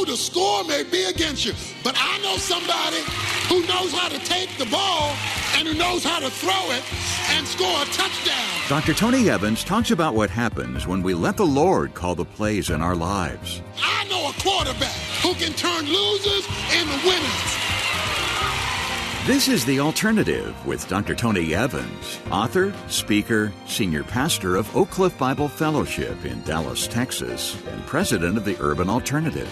The score may be against you, but I know somebody who knows how to take the ball and who knows how to throw it and score a touchdown. Dr. Tony Evans talks about what happens when we let the Lord call the plays in our lives. I know a quarterback who can turn losers into winners. This is The Alternative with Dr. Tony Evans, author, speaker, senior pastor of Oak Cliff Bible Fellowship in Dallas, Texas, and president of the Urban Alternative.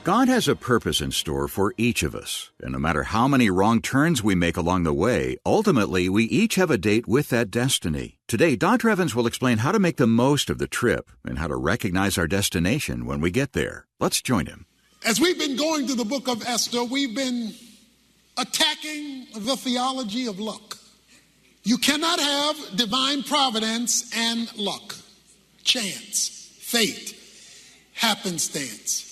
God has a purpose in store for each of us, and no matter how many wrong turns we make along the way, ultimately we each have a date with that destiny. Today, Dr. Evans will explain how to make the most of the trip and how to recognize our destination when we get there. Let's join him. As we've been going through the book of Esther, we've been attacking the theology of luck. You cannot have divine providence and luck, chance, fate, happenstance.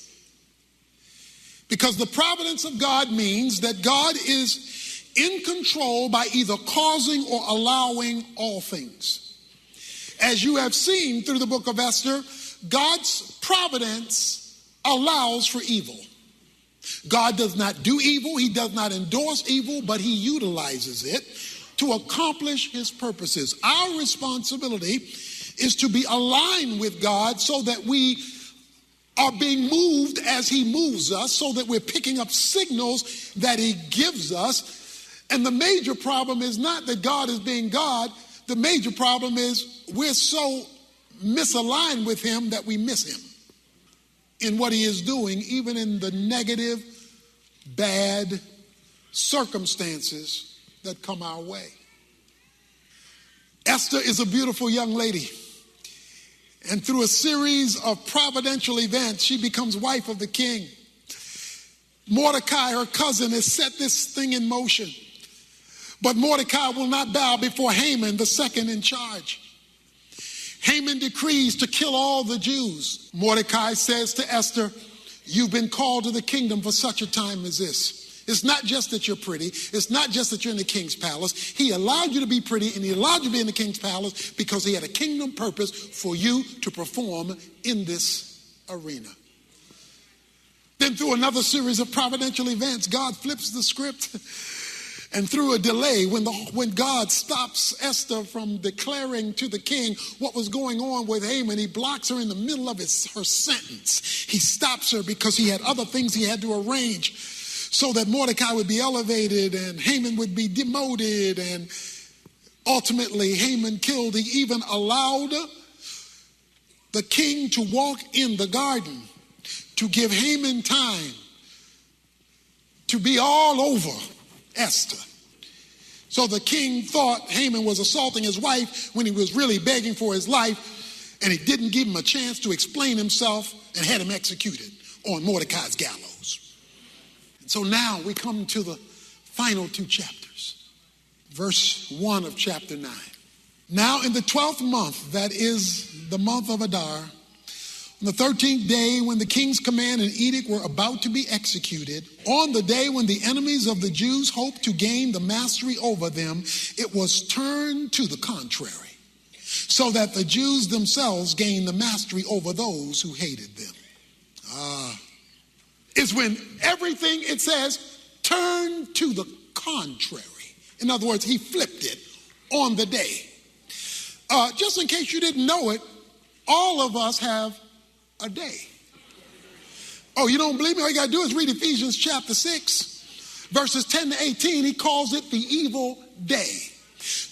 Because the providence of God means that God is in control by either causing or allowing all things. As you have seen through the book of Esther, God's providence allows for evil. God does not do evil, he does not endorse evil, but he utilizes it to accomplish his purposes. Our responsibility is to be aligned with God so that we are being moved as he moves us, so that we're picking up signals that he gives us. And the major problem is not that God is being God. The major problem is we're so misaligned with him that we miss him in what he is doing, even in the negative, bad circumstances that come our way. Esther is a beautiful young lady. And through a series of providential events, she becomes wife of the king. Mordecai, her cousin, has set this thing in motion. But Mordecai will not bow before Haman, the second in charge. Haman decrees to kill all the Jews. Mordecai says to Esther, you've been called to the kingdom for such a time as this. It's not just that you're pretty. It's not just that you're in the king's palace. He allowed you to be pretty and he allowed you to be in the king's palace because he had a kingdom purpose for you to perform in this arena. Then through another series of providential events, God flips the script. And through a delay, when God stops Esther from declaring to the king what was going on with Haman, he blocks her in the middle of her sentence. He stops her because he had other things he had to arrange so that Mordecai would be elevated and Haman would be demoted and ultimately Haman killed. He even allowed the king to walk in the garden to give Haman time to be all over Esther. So the king thought Haman was assaulting his wife when he was really begging for his life, and he didn't give him a chance to explain himself and had him executed on Mordecai's gallows. And so now we come to the final two chapters. Verse 1 of chapter 9. Now in the 12th month, that is the month of Adar, on the 13th day when the king's command and edict were about to be executed, on the day when the enemies of the Jews hoped to gain the mastery over them, it was turned to the contrary, so that the Jews themselves gained the mastery over those who hated them. Is when everything, it says, turned to the contrary. In other words, he flipped it on the day. Just in case you didn't know it, all of us have a day. Oh, you don't believe me? All you got to do is read Ephesians chapter 6, verses 10 to 18. He calls it the evil day.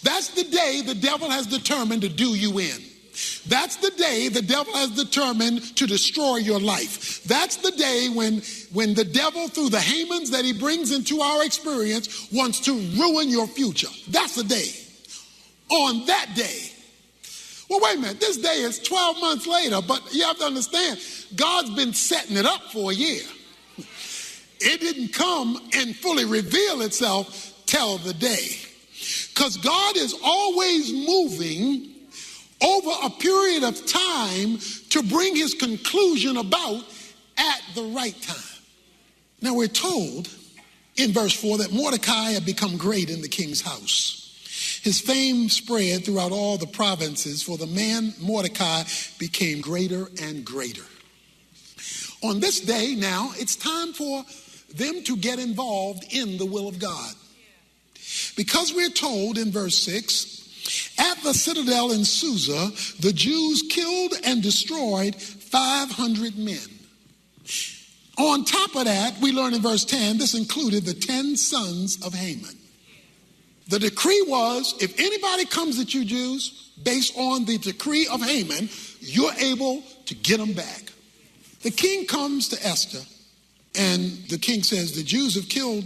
That's the day the devil has determined to do you in. That's the day the devil has determined to destroy your life. That's the day when the devil, through the Hamans that he brings into our experience, wants to ruin your future. That's the day. On that day. Well, wait a minute. This day is 12 months later, but you have to understand, God's been setting it up for a year. It didn't come and fully reveal itself till the day. Because God is always moving over a period of time to bring his conclusion about at the right time. Now we're told in verse 4 that Mordecai had become great in the king's house. His fame spread throughout all the provinces, for the man Mordecai became greater and greater. On this day now, it's time for them to get involved in the will of God. Because we're told in verse 6, at the citadel in Susa, the Jews killed and destroyed 500 men. On top of that, we learn in verse 10, this included the 10 sons of Haman. The decree was, if anybody comes at you Jews, based on the decree of Haman, you're able to get them back. The king comes to Esther, and the king says, the Jews have killed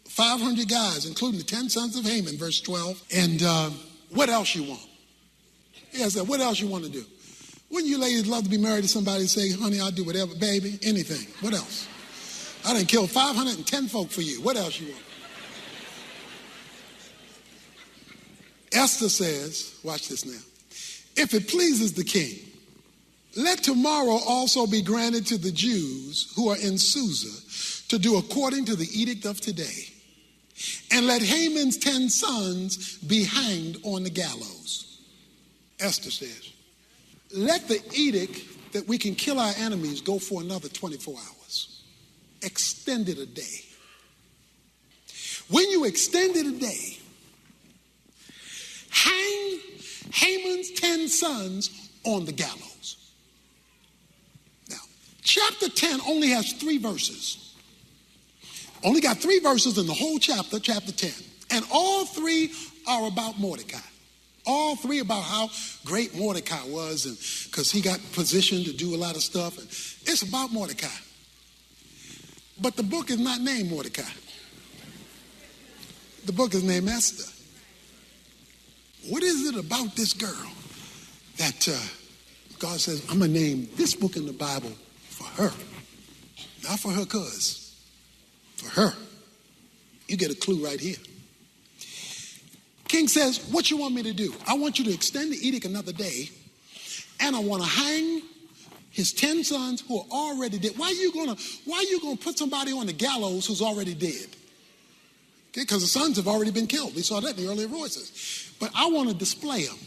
500 guys, including the 10 sons of Haman, verse 12. And what else you want? He said, what else you want to do? Wouldn't you ladies love to be married to somebody and say, honey, I'll do whatever, baby, anything. What else? I done killed 510 folk for you. What else you want? Esther says, watch this now, if it pleases the king, let tomorrow also be granted to the Jews who are in Susa to do according to the edict of today. And let Haman's 10 sons be hanged on the gallows. Esther says, let the edict that we can kill our enemies go for another 24 hours. Extend it a day. When you extend it a day, hang Haman's 10 sons on the gallows. Now, chapter 10 only has 3 verses. Only got 3 verses in the whole chapter, chapter 10. And all 3 are about Mordecai. All 3 about how great Mordecai was, and because he got positioned to do a lot of stuff. And it's about Mordecai. But the book is not named Mordecai. The book is named Esther. What is it about this girl that God says, I'm going to name this book in the Bible for her? Not for her cuz, for her. You get a clue right here. King says, what you want me to do? I want you to extend the edict another day, and I want to hang his 10 sons who are already dead. Why are you gonna put somebody on the gallows who's already dead? Okay, because the sons have already been killed. We saw that in the earlier voices. But I want to display them.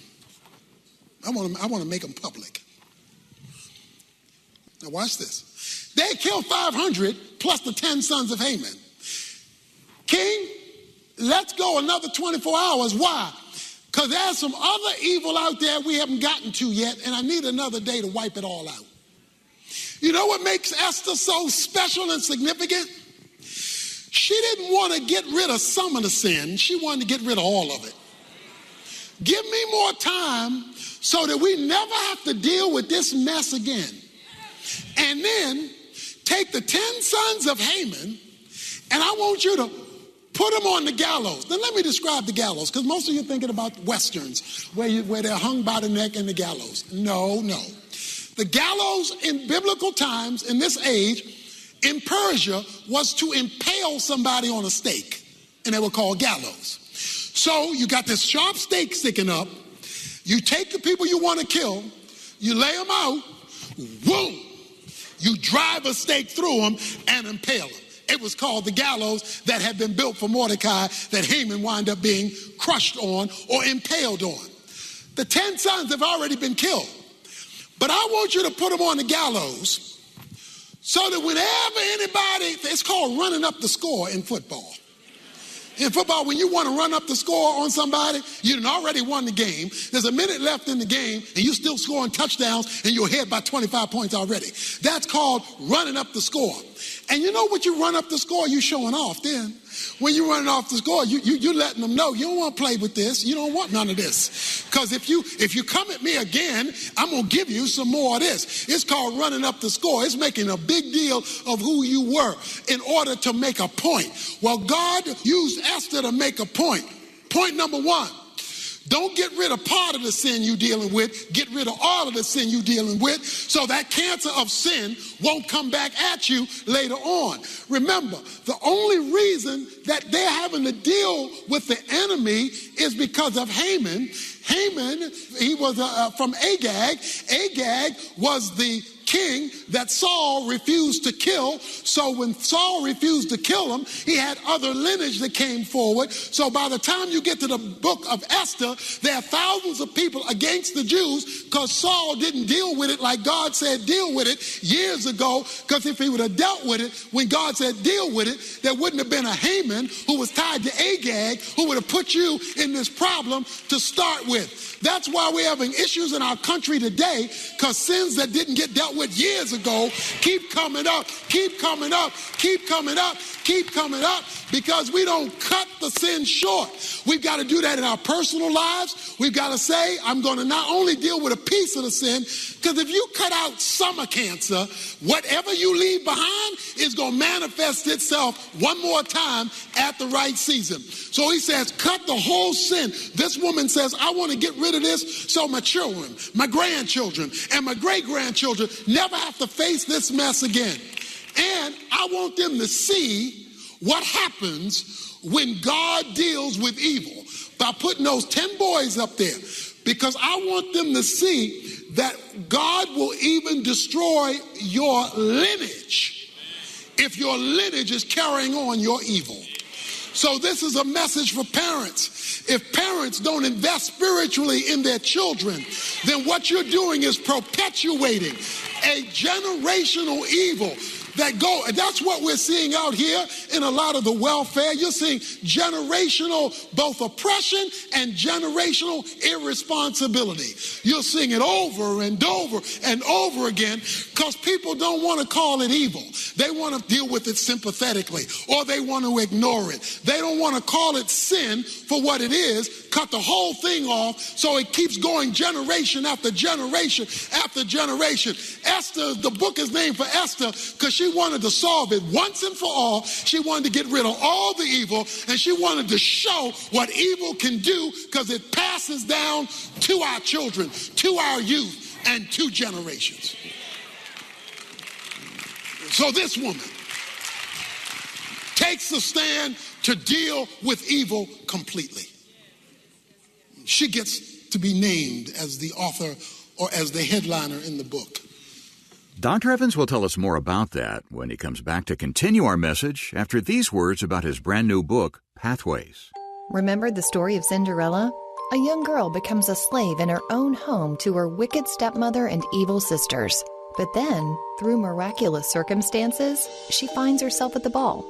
I want to make them public. Now watch this. They killed 500 plus the 10 sons of Haman. King, let's go another 24 hours. Why? Because there's some other evil out there we haven't gotten to yet, and I need another day to wipe it all out. You know what makes Esther so special and significant? She didn't want to get rid of some of the sin. She wanted to get rid of all of it. Give me more time so that we never have to deal with this mess again. And then take the 10 sons of Haman, and I want you to put them on the gallows. Now let me describe the gallows, because most of you are thinking about Westerns, where they're hung by the neck in the gallows. No. The gallows in biblical times, in this age, in Persia, was to impale somebody on a stake, and they were called gallows. So you got this sharp stake sticking up. You take the people you want to kill, you lay them out, boom, you drive a stake through them and impale them. It was called the gallows that had been built for Mordecai that Haman wound up being crushed on or impaled on. The 10 sons have already been killed. But I want you to put them on the gallows so that whenever anybody, it's called running up the score in football. In football, when you want to run up the score on somebody, you already won the game. There's a minute left in the game, and you still scoring touchdowns, and you're ahead by 25 points already. That's called running up the score. And you know what you run up the score, you showing off then. When you're running off the score, you letting them know you don't want to play with this. You don't want none of this. Because if you come at me again, I'm going to give you some more of this. It's called running up the score. It's making a big deal of who you were in order to make a point. Well, God used Esther to make a point. Point number 1. Don't get rid of part of the sin you're dealing with. Get rid of all of the sin you're dealing with so that cancer of sin won't come back at you later on. Remember, the only reason that they're having to deal with the enemy is because of Haman. Haman, he was from Agag. Agag was the king that Saul refused to kill. So when Saul refused to kill him, he had other lineage that came forward. So by the time you get to the book of Esther, there are thousands of people against the Jews because Saul didn't deal with it like God said deal with it years ago. Because if he would have dealt with it when God said deal with it, there wouldn't have been a Haman who was tied to Agag who would have put you in this problem to start with. That's why we're having issues in our country today, because sins that didn't get dealt with years ago keep coming up, keep coming up, keep coming up, keep coming up, because we don't cut the sin short. We've got to do that in our personal lives. We've got to say, I'm going to not only deal with a piece of the sin, because if you cut out summer cancer, whatever you leave behind is going to manifest itself one more time at the right season. So he says, cut the whole sin. This woman says, I want to get rid of this so my children, my grandchildren, and my great-grandchildren never have to face this mess again. And I want them to see what happens when God deals with evil by putting those 10 boys up there, because I want them to see that God will even destroy your lineage if your lineage is carrying on your evil. So this is a message for parents. If parents don't invest spiritually in their children, then what you're doing is perpetuating a generational evil and that's what we're seeing out here in a lot of the welfare. You're seeing generational both oppression and generational irresponsibility. You're seeing it over and over and over again because people don't want to call it evil. They want to deal with it sympathetically, or they want to ignore it. They don't want to call it sin for what it is, cut the whole thing off so it keeps going generation after generation after generation. Esther, the book is named for Esther because she wanted to solve it once and for all. She wanted to get rid of all the evil, and she wanted to show what evil can do because it passes down to our children, to our youth, and to generations. So this woman takes the stand to deal with evil completely. She gets to be named as the author or as the headliner in the book. Dr. Evans will tell us more about that when he comes back to continue our message after these words about his brand new book, Pathways. Remember the story of Cinderella? A young girl becomes a slave in her own home to her wicked stepmother and evil sisters. But then, through miraculous circumstances, she finds herself at the ball.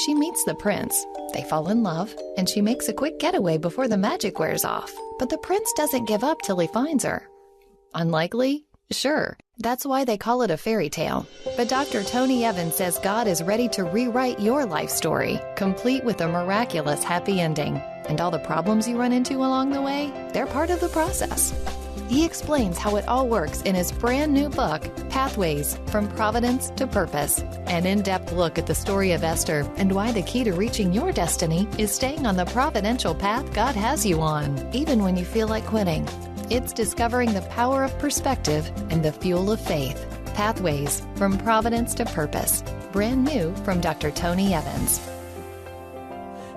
She meets the prince. They fall in love, and she makes a quick getaway before the magic wears off. But the prince doesn't give up till he finds her. Unlikely? Sure. That's why they call it a fairy tale. But Dr. Tony Evans says God is ready to rewrite your life story, complete with a miraculous happy ending. And all the problems you run into along the way, they're part of the process. He explains how it all works in his brand new book, Pathways, From Providence to Purpose. An in-depth look at the story of Esther and why the key to reaching your destiny is staying on the providential path God has you on, even when you feel like quitting. It's discovering the power of perspective and the fuel of faith. Pathways, From Providence to Purpose. Brand new from Dr. Tony Evans.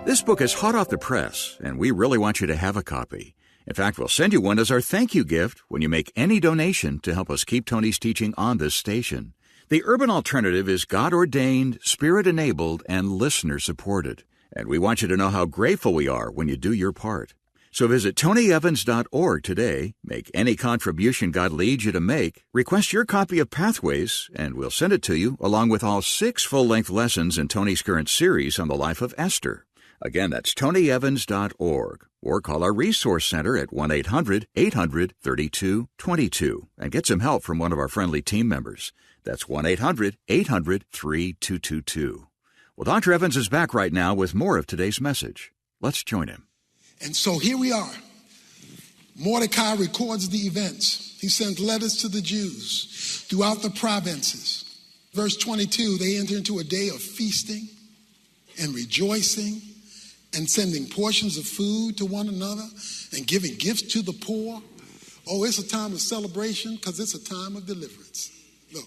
This book is hot off the press, and we really want you to have a copy. In fact, we'll send you one as our thank you gift when you make any donation to help us keep Tony's teaching on this station. The Urban Alternative is God-ordained, Spirit-enabled, and listener-supported. And we want you to know how grateful we are when you do your part. So visit TonyEvans.org today, make any contribution God leads you to make, request your copy of Pathways, and we'll send it to you along with all 6 full-length lessons in Tony's current series on the life of Esther. Again, that's TonyEvans.org, or call our Resource Center at 1-800-800-3222 and get some help from one of our friendly team members. That's 1-800-800-3222. Well, Dr. Evans is back right now with more of today's message. Let's join him. And so here we are. Mordecai records the events. He sends letters to the Jews throughout the provinces. Verse 22, they enter into a day of feasting and rejoicing and sending portions of food to one another and giving gifts to the poor. Oh, it's a time of celebration because it's a time of deliverance. Look,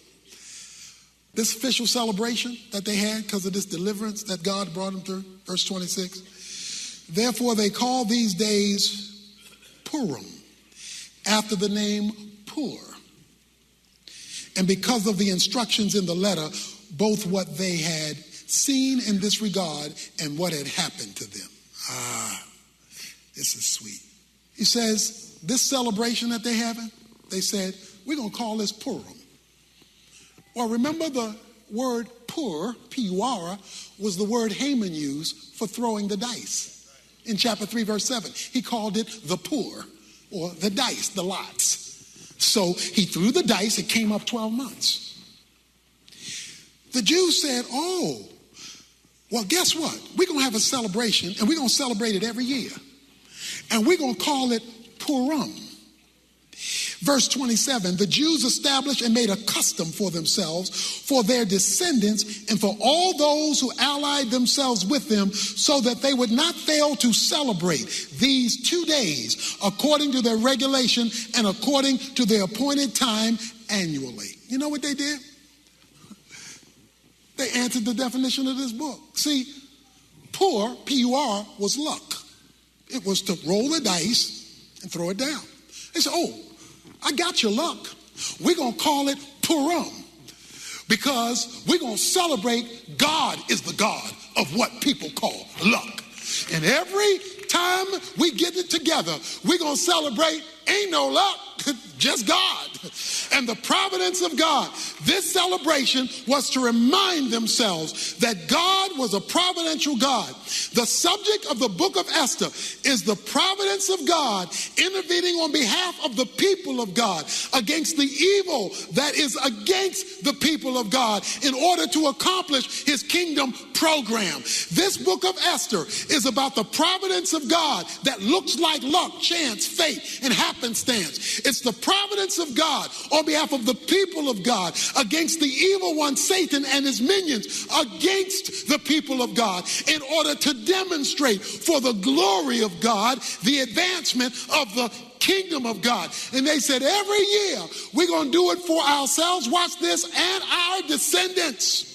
this official celebration that they had because of this deliverance that God brought them through, verse 26. Therefore, they call these days Purim, after the name Pur. and because of the instructions in the letter, both what they had seen in this regard and what had happened to them. This is sweet. He says, this celebration that they're having, they said, we're going to call this Purim. Well, remember the word pur, P-U-R, was the word Haman used for throwing the dice. In chapter 3, verse 7, he called it the pur, or the dice, the lots. So he threw the dice, it came up 12 months. The Jews said, oh, well, guess what? We're going to have a celebration, and we're going to celebrate it every year. And we're going to call it Purim. Verse 27, the Jews established and made a custom for themselves, for their descendants, and for all those who allied themselves with them, so that they would not fail to celebrate these 2 days according to their regulation and according to their appointed time annually. You know what they did? They answered the definition of this book. See, pur, P-U-R, was luck. It was to roll the dice and throw it down. They said, oh, I got your luck. We're going to call it Purim because we're going to celebrate God is the God of what people call luck. And every time we get it together, we're going to celebrate ain't no luck, just God. And the providence of God. This celebration was to remind themselves that God was a providential God. The subject of the book of Esther is the providence of God intervening on behalf of the people of God against the evil that is against the people of God in order to accomplish his kingdom program. This book of Esther is about the providence of God that looks like luck, chance, fate, and happenstance. It's the providence of God on behalf of the people of God against the evil one, Satan, and his minions against the people of God in order to demonstrate for the glory of God the advancement of the kingdom of God. And they said every year we're going to do it for ourselves, watch this, and our descendants.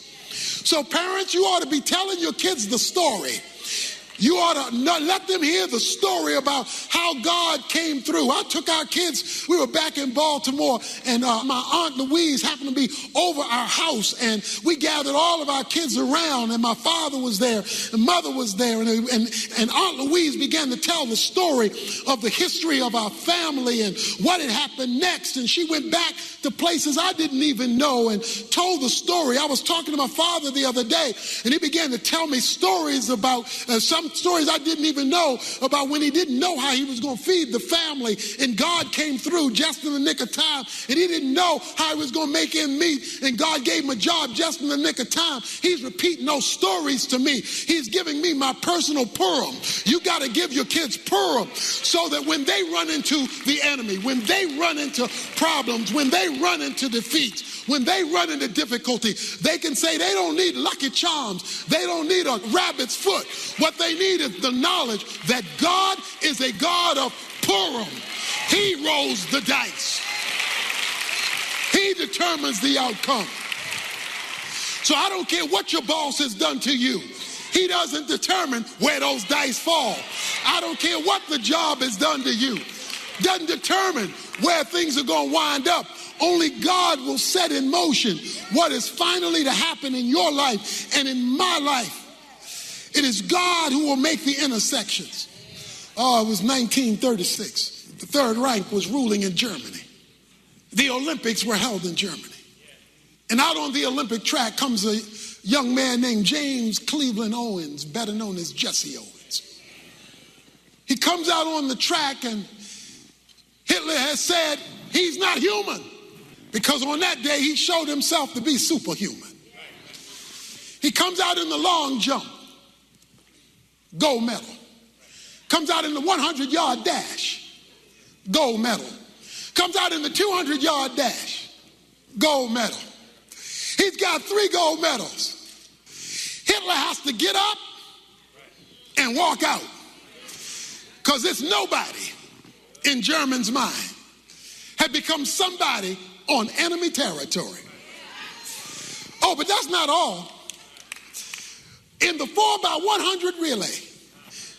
So parents, you ought to be telling your kids the story. You ought to let them hear the story about how God came through. I took our kids, we were back in Baltimore, and my Aunt Louise happened to be over our house, and we gathered all of our kids around, and my father was there, and mother was there, and Aunt Louise began to tell the story of the history of our family and what had happened next, and she went back to places I didn't even know and told the story. I was talking to my father the other day, and he began to tell me stories about some stories I didn't even know about when he didn't know how he was going to feed the family, and God came through just in the nick of time, and he didn't know how he was going to make ends meet, and God gave him a job just in the nick of time. He's repeating those stories to me. He's giving me my personal Purim. You got to give your kids Purim so that when they run into the enemy, when they run into problems, when they run into defeats, when they run into difficulty, they can say they don't need Lucky Charms. They don't need a rabbit's foot. What they need is the knowledge that God is a God of Purim. He rolls the dice. He determines the outcome. So I don't care what your boss has done to you. He doesn't determine where those dice fall. I don't care what the job has done to you. Doesn't determine where things are going to wind up. Only God will set in motion what is finally to happen in your life and in my life. It is God who will make the intersections. Oh, it was 1936. The Third Reich was ruling in Germany. The Olympics were held in Germany. And out on the Olympic track comes a young man named James Cleveland Owens, better known as Jesse Owens. He comes out on the track, and Hitler has said he's not human, because on that day he showed himself to be superhuman. He comes out in the long jump, gold medal. Comes out in the 100-yard dash, gold medal. Comes out in the 200-yard dash, gold medal. He's got 3 gold medals. Hitler has to get up and walk out, because it's nobody in Germans' mind had become somebody on enemy territory. Oh, but that's not all. In the 4x100 relay,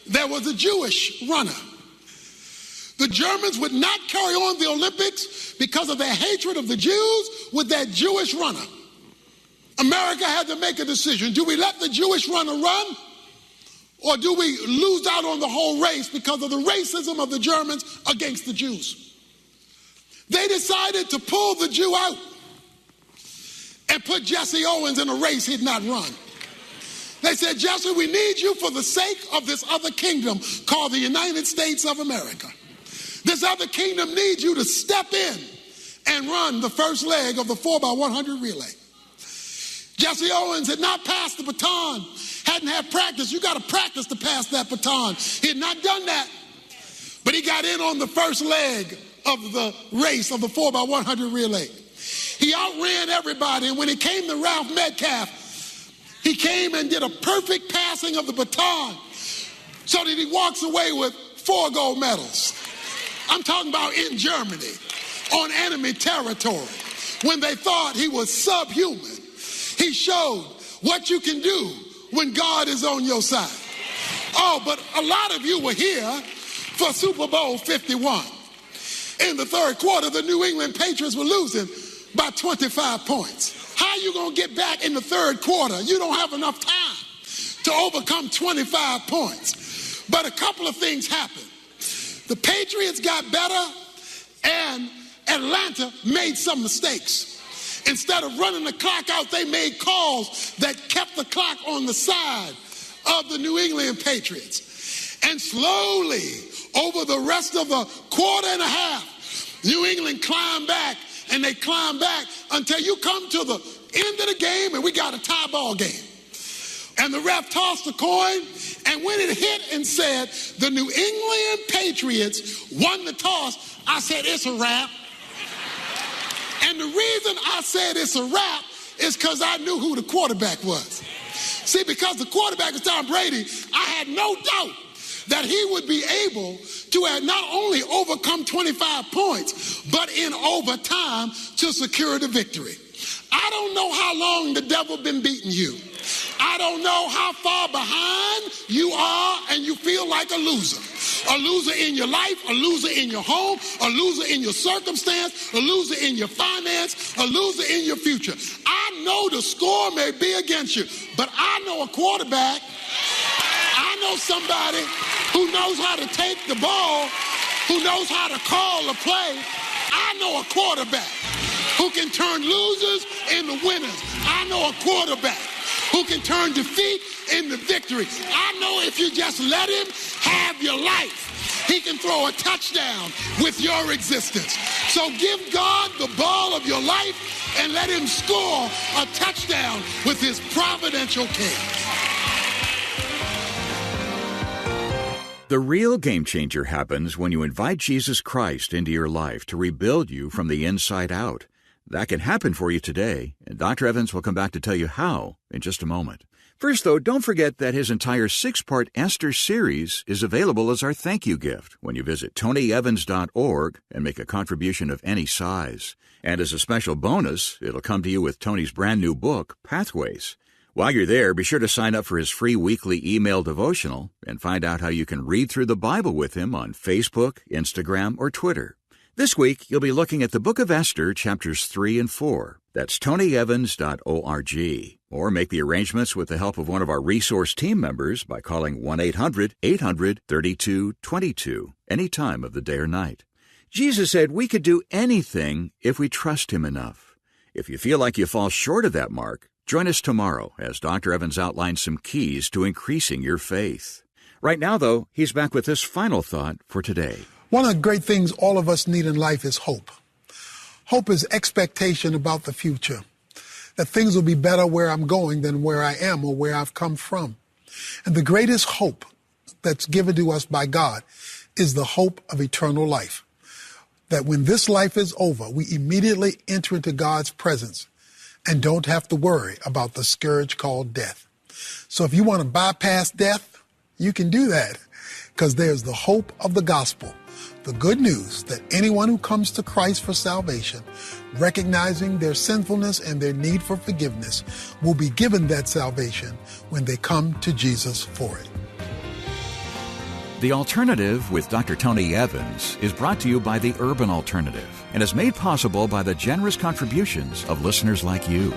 there was a Jewish runner The Germans would not carry on the Olympics because of their hatred of the Jews with that Jewish runner. America had to make a decision. Do we let the Jewish runner run? Or do we lose out on the whole race because of the racism of the Germans against the Jews? They decided to pull the Jew out and put Jesse Owens in a race he'd not run. They said, Jesse, we need you for the sake of this other kingdom called the United States of America. This other kingdom needs you to step in and run the first leg of the 4x100 relay. Jesse Owens had not passed the baton, hadn't had practice. You got to practice to pass that baton. He had not done that, but he got in on the first leg of the race of the 4x100 relay. He outran everybody, and when it came to Ralph Metcalf, he came and did a perfect passing of the baton so that he walks away with 4 gold medals. I'm talking about in Germany, on enemy territory, when they thought he was subhuman. He showed what you can do when God is on your side. Oh, but a lot of you were here for Super Bowl 51. In the third quarter, the New England Patriots were losing by 25 points. How are you going to get back in the third quarter? You don't have enough time to overcome 25 points. But a couple of things happened. The Patriots got better, and Atlanta made some mistakes. Instead of running the clock out, they made calls that kept the clock on the side of the New England Patriots. And slowly, over the rest of the quarter and a half, New England climbed back, and they climbed back until you come to the end of the game, and we got a tie ball game. And the ref tossed a coin, and when it hit and said the New England Patriots won the toss, I said, it's a wrap. And the reason I said it's a wrap is because I knew who the quarterback was. See, because the quarterback is Tom Brady, I had no doubt that he would be able to have not only overcome 25 points, but in overtime to secure the victory. I don't know how long the devil been beating you. I don't know how far behind you are and you feel like a loser. A loser in your life, a loser in your home, a loser in your circumstance, a loser in your finance, a loser in your future. I know the score may be against you, but I know a quarterback. I know somebody who knows how to take the ball, who knows how to call a play. I know a quarterback who can turn losers into winners. I know a quarterback who can turn defeat into victory. I know if you just let him have your life, he can throw a touchdown with your existence. So give God the ball of your life and let him score a touchdown with his providential care. The real game changer happens when you invite Jesus Christ into your life to rebuild you from the inside out. That can happen for you today, and Dr. Evans will come back to tell you how in just a moment. First, though, don't forget that his entire 6-part Esther series is available as our thank you gift when you visit tonyevans.org and make a contribution of any size. And as a special bonus, it'll come to you with Tony's brand new book, Pathways. While you're there, be sure to sign up for his free weekly email devotional and find out how you can read through the Bible with him on Facebook, Instagram, or Twitter. This week, you'll be looking at the book of Esther, chapters 3 and 4. That's tonyevans.org. Or make the arrangements with the help of one of our resource team members by calling 1-800-800-3222 any time of the day or night. Jesus said we could do anything if we trust him enough. If you feel like you fall short of that mark, join us tomorrow as Dr. Evans outlines some keys to increasing your faith. Right now, though, he's back with this final thought for today. One of the great things all of us need in life is hope. Hope is expectation about the future, that things will be better where I'm going than where I am or where I've come from. And the greatest hope that's given to us by God is the hope of eternal life, that when this life is over, we immediately enter into God's presence and don't have to worry about the scourge called death. So if you want to bypass death, you can do that because there's the hope of the gospel. The good news that anyone who comes to Christ for salvation, recognizing their sinfulness and their need for forgiveness, will be given that salvation when they come to Jesus for it. The Alternative with Dr. Tony Evans is brought to you by the Urban Alternative and is made possible by the generous contributions of listeners like you.